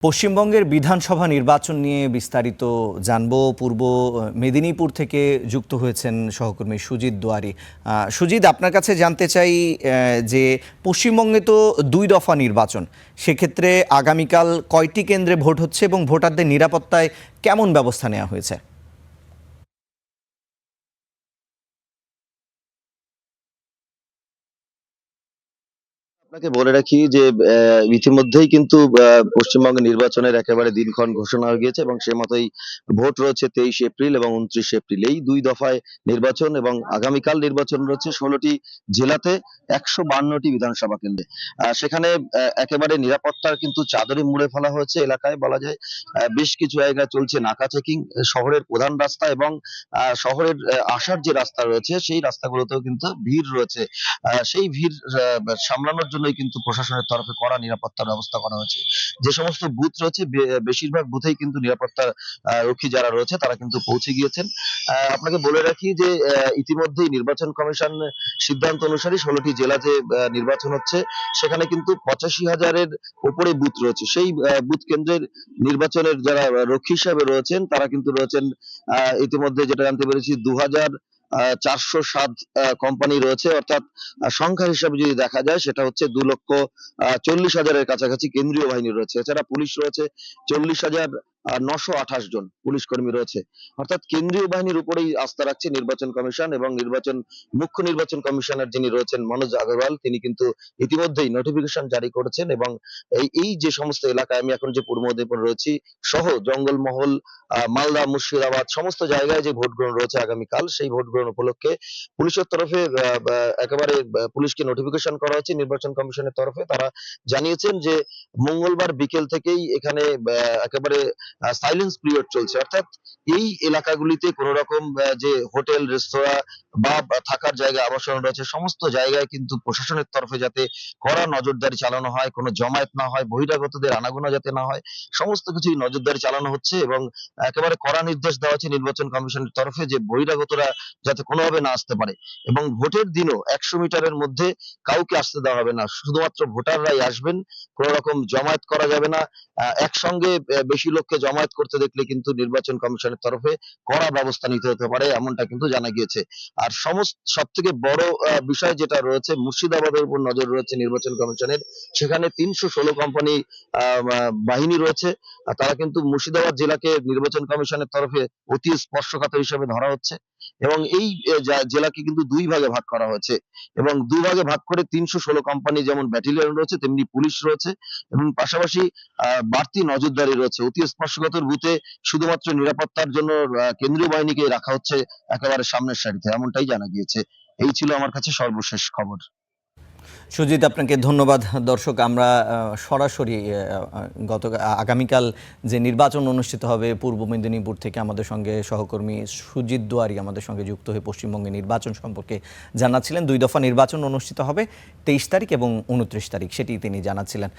পশ্চিমবঙ্গের বিধানসভা নির্বাচন নিয়ে বিস্তারিত জানবো। পূর্ব মেদিনীপুর থেকে যুক্ত হয়েছেন সহকর্মী সুজিত দুয়ারী। সুজিত, আপনার কাছে জানতে চাই যে পশ্চিমবঙ্গে তো 2 দফা নির্বাচন, সেক্ষেত্রে আগামীকাল কয়টি কেন্দ্রে ভোট হচ্ছে এবং ভোটারদের নিরাপত্তায় কেমন ব্যবস্থা নেওয়া হয়েছে? আপনাকে বলে রাখি যে ইতিমধ্যেই কিন্তু পশ্চিমবঙ্গের নির্বাচনের একেবারে দিনক্ষণ ঘোষণা হয়ে গিয়েছে এবং সে মতোই ভোট রয়েছে 23 এপ্রিল এবং 29 এপ্রিল, এই 2 দফায় নির্বাচন। এবং আগামীকাল নির্বাচন রয়েছে 16টি জেলাতে, 152টি বিধানসভা কেন্দ্রে। সেখানে একেবারে নিরাপত্তার কিন্তু চাদরে মুড়ে ফেলা হয়েছে এলাকায়, বলা যায়। বেশ কিছু জায়গায় চলছে নাকা চেকিং। শহরের প্রধান রাস্তা এবং শহরের আসার যে রাস্তা রয়েছে সেই রাস্তাগুলোতেও কিন্তু ভিড় রয়েছে। সেই ভিড় সামলানোর জন্যই কিন্তু প্রশাসনের তরফে কড়া নিরাপত্তার ব্যবস্থা করা হয়েছে। যে সমস্ত বুথ রয়েছে বেশিরভাগ বুথেই কিন্তু নিরাপত্তা রক্ষী যারা রয়েছে তারা কিন্তু পৌঁছে গিয়েছেন। আপনাকে বলে রাখি যে ইতিমধ্যেই নির্বাচন কমিশন সিদ্ধান্ত অনুসারে 16টি জেলাতে নির্বাচন হচ্ছে। সেখানে কিন্তু 85,000-এর উপরে বুথ রয়েছে। সেই বুথ কেন্দ্রের নির্বাচনের যারা রক্ষী হিসাবে রয়েছেন তারা কিন্তু রয়েছেন, ইতিমধ্যে যেটা জানতে পেরেছি, 2,407 কোম্পানি রয়েছে। অর্থাৎ সংখ্যা হিসাবে যদি দেখা যায় সেটা হচ্ছে 2,40,000-এর কাছাকাছি কেন্দ্রীয় বাহিনী রয়েছে। এছাড়া পুলিশ রয়েছে 40,928 জন পুলিশ কর্মী রয়েছে। অর্থাৎ কেন্দ্রীয় বাহিনীর উপরেই আস্থা রাখছে নির্বাচন কমিশন এবং মুখ্য নির্বাচন কমিশনার যিনি রয়েছেন মনোজ আগরওয়াল, তিনি কিন্তু ইতিমধ্যেই নোটিফিকেশন জারি করেছেন এবং এই যে সমস্ত এলাকায় আমি এখন যে পূর্ব মেদিনীপুর রয়েছি সহ জঙ্গলমহল, মালদা, মুর্শিদাবাদ সমস্ত জায়গায় যে ভোট গ্রহণ রয়েছে আগামীকাল, সেই ভোট গ্রহণ উপলক্ষে পুলিশের তরফে একেবারে পুলিশকে নোটিফিকেশন করা হচ্ছে নির্বাচন কমিশনের তরফে। তারা জানিয়েছেন যে মঙ্গলবার বিকেল থেকেই এখানে একেবারে সাইলেন্স পিরিয়ড চলছে। অর্থাৎ এই এলাকাগুলিতে কোনো রকম যে হোটেল, রেস্তোরাঁ বা থাকার জায়গা, আবাসন রয়েছে সমস্ত জায়গায় কিন্তু প্রশাসনের তরফে যাতে কড়া নজরদারি চালানো হয়, কোনো জমায়েত না হয়, বহিরাগতদের আনাগোনা যাতে না হয়, সমস্ত কিছুই নজরদারি চালানো হচ্ছে এবং একেবারে কড়া নির্দেশ দেওয়া হচ্ছে নির্বাচন কমিশনের তরফে যে বহিরাগতরা যাতে কোনোভাবে না আসতে পারে। এবং ভোটের দিনও 100 মিটারের মধ্যে কাউকে আসতে দেওয়া হবে না, শুধুমাত্র ভোটাররাই আসবেন। কোনো রকম জমায়েত করা যাবে না। একসঙ্গে বেশি লোককে জমায়েত করতে দেখলে কিন্তু নির্বাচন কমিশনের তরফে কড়া ব্যবস্থা নিতে হতে পারে, এমনটা কিন্তু জানা গিয়েছে। আর সব থেকে বড় বিষয় যেটা রয়েছে, মুর্শিদাবাদের উপর নজর রয়েছে নির্বাচন কমিশনের। সেখানে 316 কোম্পানি বাহিনী রয়েছে। তারা কিন্তু মুর্শিদাবাদ জেলাকে নির্বাচন কমিশনের তরফে অতি স্পর্শকাতর হিসেবে ধরা হচ্ছে এবং এই জেলাকে কিন্তু 2 ভাগে ভাগ করা হয়েছে এবং 2 ভাগে ভাগ করে 316 কোম্পানি যেমন ব্যাটালিয়ন রয়েছে তেমনি পুলিশ রয়েছে এবং পাশাপাশি বাড়তি নজরদারি রয়েছে। অতি স্পর্শকাতর বুথে শুধুমাত্র নিরাপত্তার জন্য কেন্দ্রীয় বাহিনীকে রাখা হচ্ছে একেবারে সামনের সারিতে, এমনটাই জানা গিয়েছে। এই ছিল আমার কাছে সর্বশেষ খবর। সুজিত, আপনাকে ধন্যবাদ। দর্শক, আমরা সরাসরি আগামীকাল যে নির্বাচন অনুষ্ঠিত হবে পূর্ব মেদিনীপুর থেকে আমাদের সঙ্গে সহকর্মী সুজিত দুয়ারী আমাদের সঙ্গে যুক্ত হয়ে পশ্চিমবঙ্গের নির্বাচন সম্পর্কে জানাচ্ছিলেন। 2 দফা নির্বাচন অনুষ্ঠিত হবে 23 তারিখ এবং 29 তারিখ, সেটি তিনি জানাচ্ছিলেন।